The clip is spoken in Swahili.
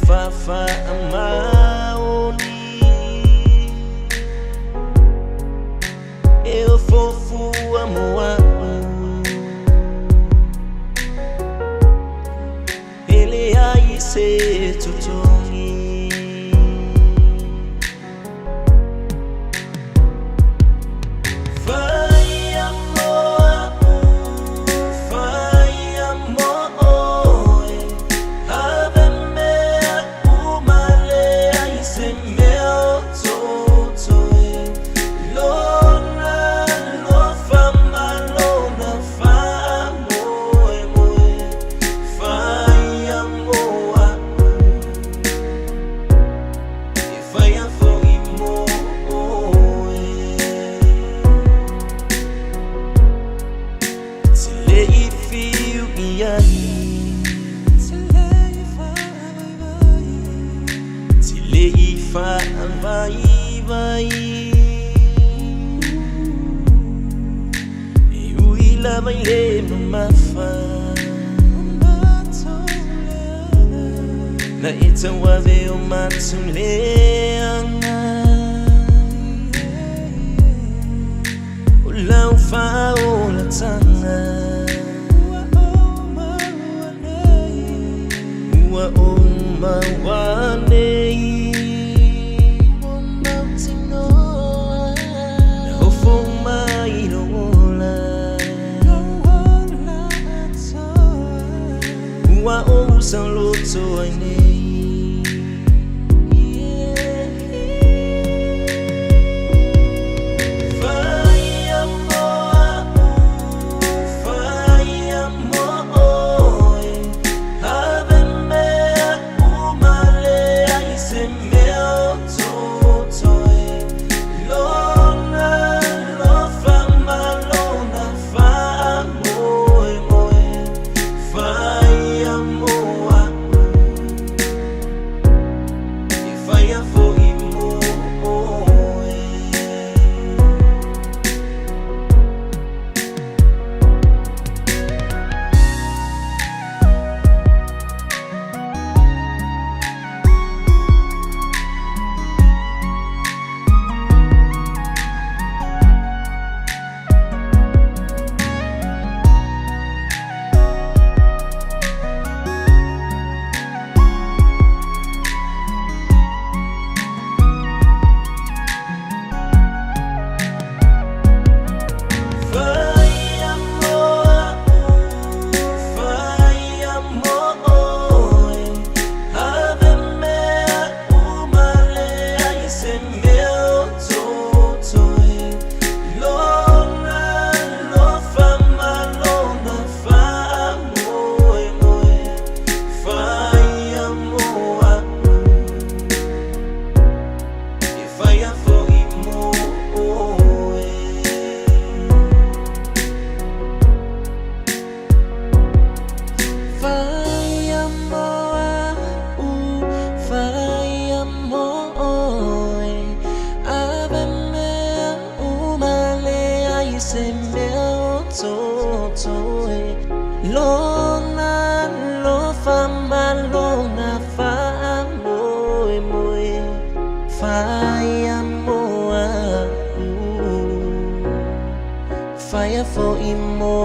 fa amaoni eu fofo amor ele aí se tutongi vai amor ave me umale aí se meu toto lona lo fama lona famo vai amor vai a foi mo Lei fio e aí se lei fa vai eu ila vai le mafa na ita wa ve o matsuleanga ula fa o la tanga wa o mawane na ofo mai rola wa o san loto ai Lona lo fama lona fa moi fai amor fire for imo